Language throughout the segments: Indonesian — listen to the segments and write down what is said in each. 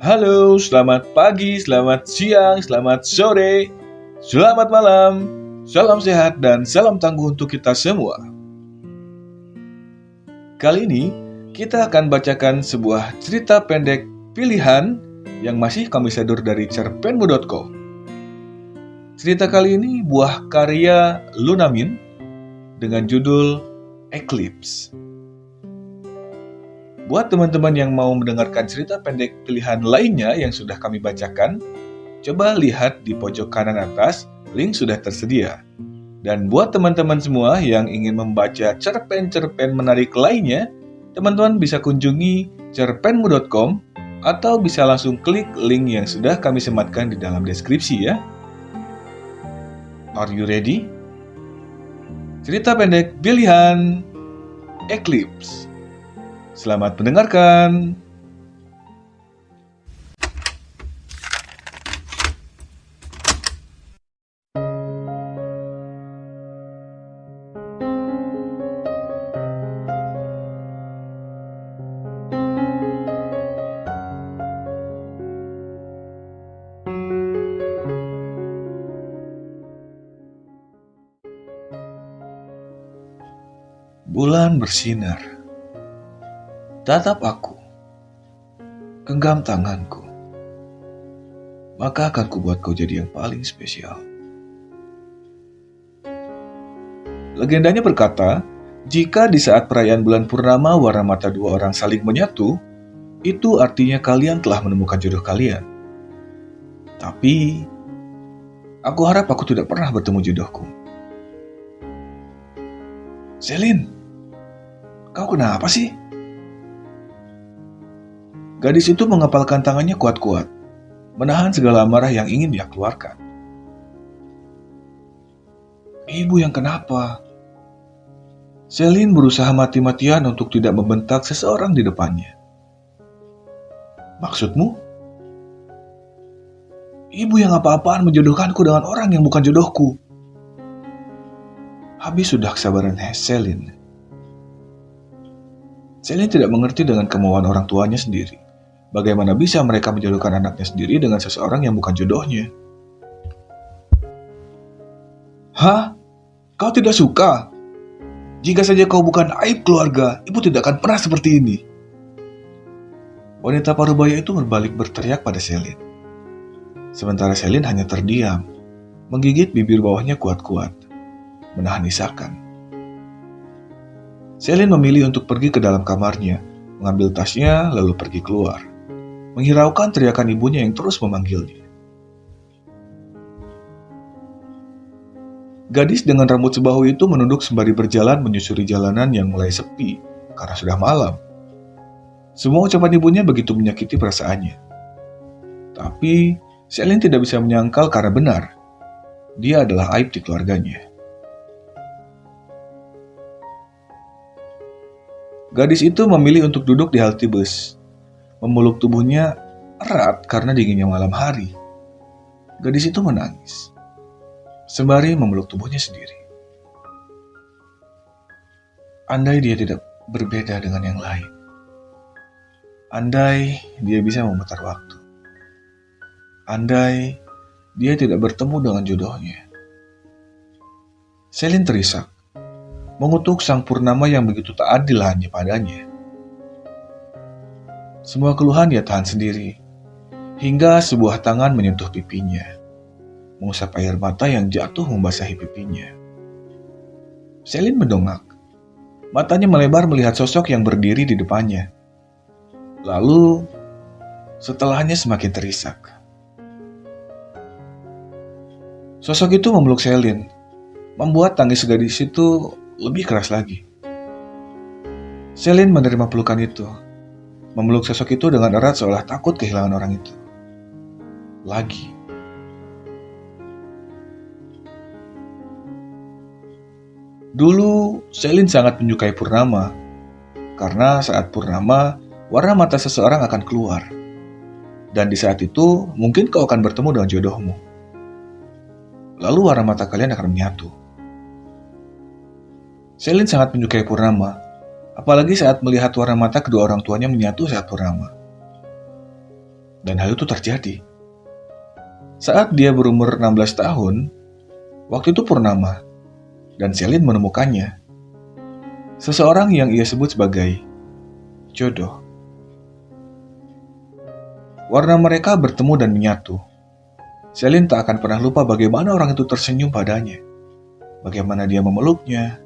Halo, selamat pagi, selamat siang, selamat sore, selamat malam, salam sehat dan salam tangguh untuk kita semua. Kali ini kita akan bacakan sebuah cerita pendek pilihan yang masih kami sedur dari cerpenmu.co. Cerita kali ini buah karya Lunamin dengan judul Eclipse. Buat teman-teman yang mau mendengarkan cerita pendek pilihan lainnya yang sudah kami bacakan, coba lihat di pojok kanan atas, link sudah tersedia. Dan buat teman-teman semua yang ingin membaca cerpen-cerpen menarik lainnya, teman-teman bisa kunjungi cerpenmu.com atau bisa langsung klik link yang sudah kami sematkan di dalam deskripsi ya. Are you ready? Cerita pendek pilihan Eclipse. Selamat mendengarkan. Bulan bersinar. Tatap aku, genggam tanganku, maka akan kubuat kau jadi yang paling spesial. Legendanya berkata, jika di saat perayaan bulan purnama warna mata dua orang saling menyatu, itu artinya kalian telah menemukan jodoh kalian. Tapi, aku harap aku tidak pernah bertemu jodohku. Selin, kau kenapa sih? Gadis itu mengepalkan tangannya kuat-kuat, menahan segala amarah yang ingin dia keluarkan. Ibu yang kenapa? Selin berusaha mati-matian untuk tidak membentak seseorang di depannya. Maksudmu? Ibu yang apa-apaan menjodohkanku dengan orang yang bukan jodohku. Habis sudah kesabaran Selin. Selin tidak mengerti dengan kemauan orang tuanya sendiri. Bagaimana bisa mereka menjodohkan anaknya sendiri dengan seseorang yang bukan jodohnya? Hah? Kau tidak suka? Jika saja kau bukan aib keluarga, ibu tidak akan pernah seperti ini. Wanita parubaya itu berbalik berteriak pada Selin. Sementara Selin hanya terdiam, menggigit bibir bawahnya kuat-kuat, menahan isakan. Selin memilih untuk pergi ke dalam kamarnya, mengambil tasnya lalu pergi keluar, menghiraukan teriakan ibunya yang terus memanggilnya. Gadis dengan rambut sebahu itu menunduk sembari berjalan menyusuri jalanan yang mulai sepi karena sudah malam. Semua ucapan ibunya begitu menyakiti perasaannya. Tapi Selin tidak bisa menyangkal karena benar. Dia adalah aib di keluarganya. Gadis itu memilih untuk duduk di halte bus. Memeluk tubuhnya erat karena dinginnya malam hari. Gadis itu menangis, sembari memeluk tubuhnya sendiri. Andai dia tidak berbeda dengan yang lain. Andai dia bisa memutar waktu. Andai dia tidak bertemu dengan jodohnya. Selin terisak, mengutuk sang purnama yang begitu tak adil hanya padanya. Semua keluhan dia tahan sendiri, hingga sebuah tangan menyentuh pipinya, mengusap air mata yang jatuh membasahi pipinya. Selin mendongak, matanya melebar melihat sosok yang berdiri di depannya. Lalu, setelahnya semakin terisak. Sosok itu memeluk Selin, membuat tangis gadis itu lebih keras lagi. Selin menerima pelukan itu, memeluk sosok itu dengan erat seolah takut kehilangan orang itu. Lagi. Dulu, Selin sangat menyukai purnama, karena saat purnama, warna mata seseorang akan keluar. Dan di saat itu, mungkin kau akan bertemu dengan jodohmu. Lalu warna mata kalian akan menyatu. Selin sangat menyukai purnama, apalagi saat melihat warna mata kedua orang tuanya menyatu saat purnama. Dan hal itu terjadi. Saat dia berumur 16 tahun, waktu itu purnama, dan Celine menemukannya. Seseorang yang ia sebut sebagai jodoh. Warna mereka bertemu dan menyatu. Celine tak akan pernah lupa bagaimana orang itu tersenyum padanya, bagaimana dia memeluknya,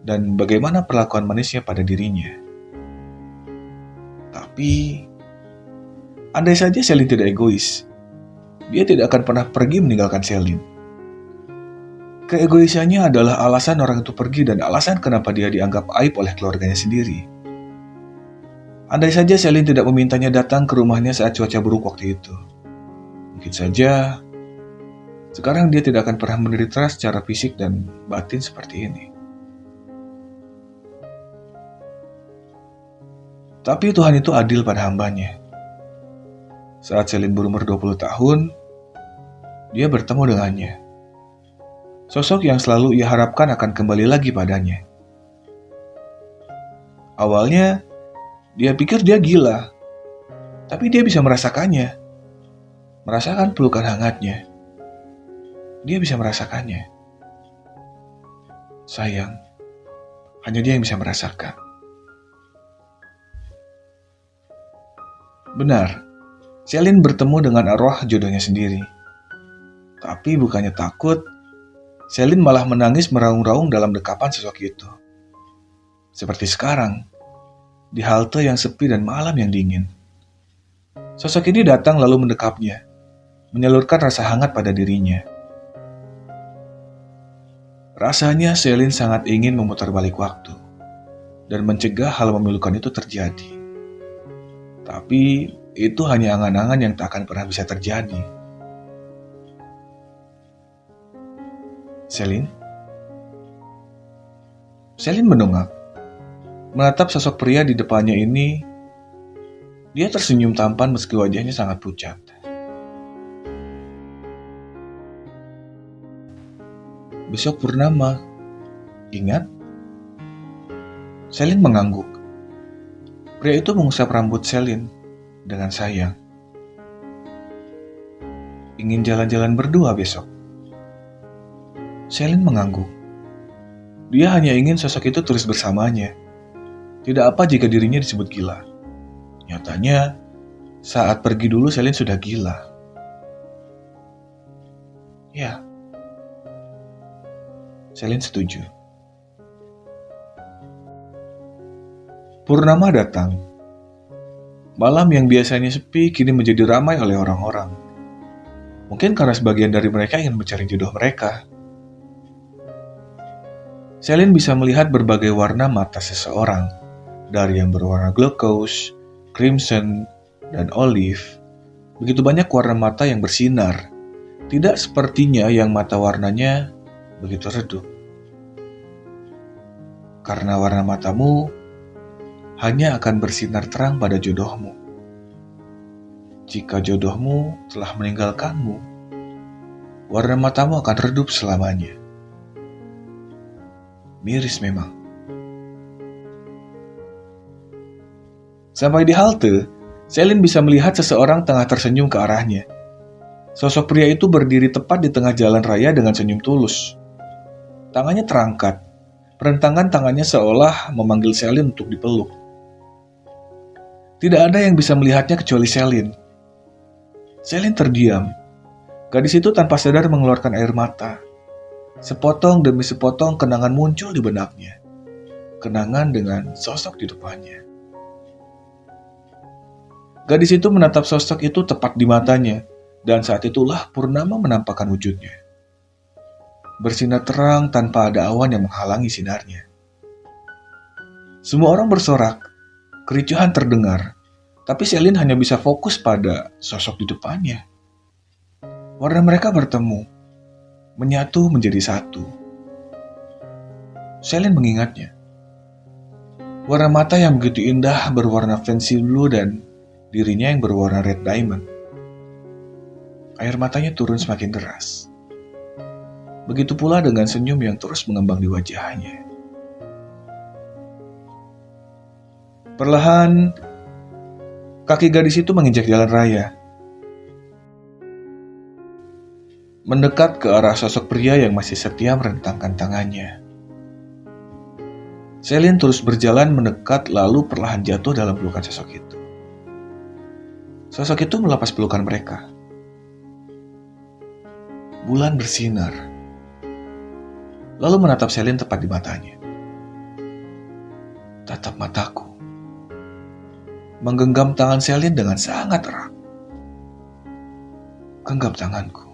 dan bagaimana perlakuan manisnya pada dirinya. Tapi, andai saja Celine tidak egois, dia tidak akan pernah pergi meninggalkan Celine. Keegoisannya adalah alasan orang itu pergi dan alasan kenapa dia dianggap aib oleh keluarganya sendiri. Andai saja Celine tidak memintanya datang ke rumahnya saat cuaca buruk waktu itu, mungkin saja sekarang dia tidak akan pernah menderita secara fisik dan batin seperti ini. Tapi Tuhan itu adil pada hambanya. Saat Celine berumur 20 tahun, dia bertemu dengannya. Sosok yang selalu ia harapkan akan kembali lagi padanya. Awalnya, dia pikir dia gila, tapi dia bisa merasakannya. Merasakan pelukan hangatnya. Dia bisa merasakannya. Sayang, hanya dia yang bisa merasakan. Benar, Celine bertemu dengan arwah jodohnya sendiri. Tapi bukannya takut, Celine malah menangis meraung-raung dalam dekapan sosok itu. Seperti sekarang, di halte yang sepi dan malam yang dingin. Sosok ini datang lalu mendekapnya, menyalurkan rasa hangat pada dirinya. Rasanya Celine sangat ingin memutar balik waktu dan mencegah hal memilukan itu terjadi. Tapi itu hanya angan-angan yang tak akan pernah bisa terjadi. Celine mendongak, menatap sosok pria di depannya ini. Dia tersenyum tampan meski wajahnya sangat pucat. Besok purnama, ingat? Celine mengangguk. Pria itu mengusap rambut Celine dengan sayang. Ingin jalan-jalan berdua besok? Celine mengangguk. Dia hanya ingin sosok itu terus bersamanya. Tidak apa jika dirinya disebut gila. Nyatanya, saat pergi dulu Celine sudah gila. Ya, Celine setuju. Purnama datang. Malam yang biasanya sepi kini menjadi ramai oleh orang-orang. Mungkin karena sebagian dari mereka ingin mencari jodoh mereka. Celine bisa melihat berbagai warna mata seseorang, dari yang berwarna glucose, crimson, dan olive. Begitu banyak warna mata yang bersinar, tidak sepertinya yang mata warnanya begitu redup. Karena warna matamu hanya akan bersinar terang pada jodohmu. Jika jodohmu telah meninggalkanmu, warna matamu akan redup selamanya. Miris memang. Sampai di halte, Celine bisa melihat seseorang tengah tersenyum ke arahnya. Sosok pria itu berdiri tepat di tengah jalan raya dengan senyum tulus. Tangannya terangkat, perentangan tangannya seolah memanggil Celine untuk dipeluk. Tidak ada yang bisa melihatnya kecuali Celine. Celine terdiam. Gadis itu tanpa sadar mengeluarkan air mata. Sepotong demi sepotong kenangan muncul di benaknya. Kenangan dengan sosok di depannya. Gadis itu menatap sosok itu tepat di matanya, dan saat itulah purnama menampakkan wujudnya. Bersinar terang tanpa ada awan yang menghalangi sinarnya. Semua orang bersorak, kericuhan terdengar, tapi Celine hanya bisa fokus pada sosok di depannya. Warna mereka bertemu, menyatu menjadi satu. Celine mengingatnya. Warna mata yang begitu indah berwarna fancy blue dan dirinya yang berwarna red diamond. Air matanya turun semakin deras. Begitu pula dengan senyum yang terus mengembang di wajahnya. Perlahan, kaki gadis itu menginjak jalan raya. mendekat ke arah sosok pria yang masih setia merentangkan tangannya. Celine terus berjalan mendekat lalu perlahan jatuh dalam pelukan sosok itu. Sosok itu melepas pelukan mereka. Bulan bersinar, lalu menatap Celine tepat di matanya. Tatap mataku menggenggam tangan Celine dengan sangat erat. Genggam tanganku.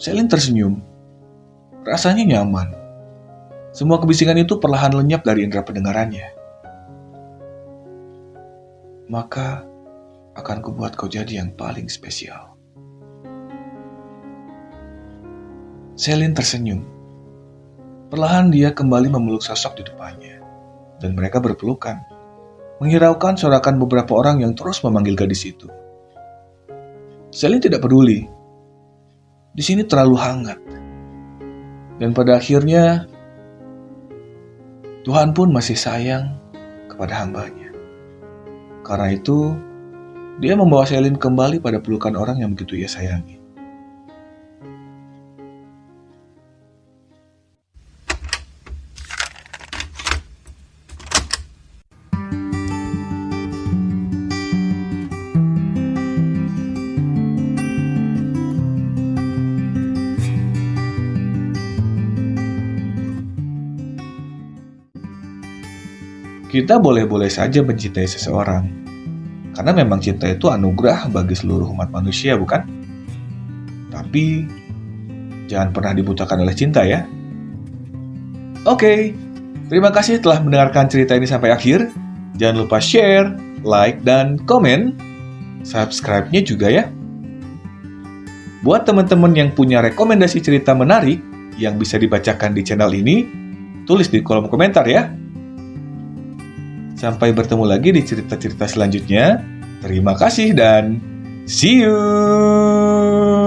Celine tersenyum. Rasanya nyaman. Semua kebisingan itu perlahan lenyap dari indera pendengarannya. Maka akan kubuat kau jadi yang paling spesial. Celine tersenyum. Perlahan dia kembali memeluk sosok di depannya. Dan mereka berpelukan. Menghiraukan sorakan beberapa orang yang terus memanggil gadis itu. Celine tidak peduli. Di sini terlalu hangat. Dan pada akhirnya, Tuhan pun masih sayang kepada hambanya. Karena itu, dia membawa Celine kembali pada pelukan orang yang begitu ia sayangi. Kita boleh-boleh saja mencintai seseorang, karena memang cinta itu anugerah bagi seluruh umat manusia, bukan? Tapi, jangan pernah dibutakan oleh cinta ya. Oke, terima kasih telah mendengarkan cerita ini sampai akhir. Jangan lupa share, like, dan komen. Subscribe-nya juga ya. Buat teman-teman yang punya rekomendasi cerita menarik yang bisa dibacakan di channel ini, tulis di kolom komentar ya. Sampai bertemu lagi di cerita-cerita selanjutnya. Terima kasih dan see you!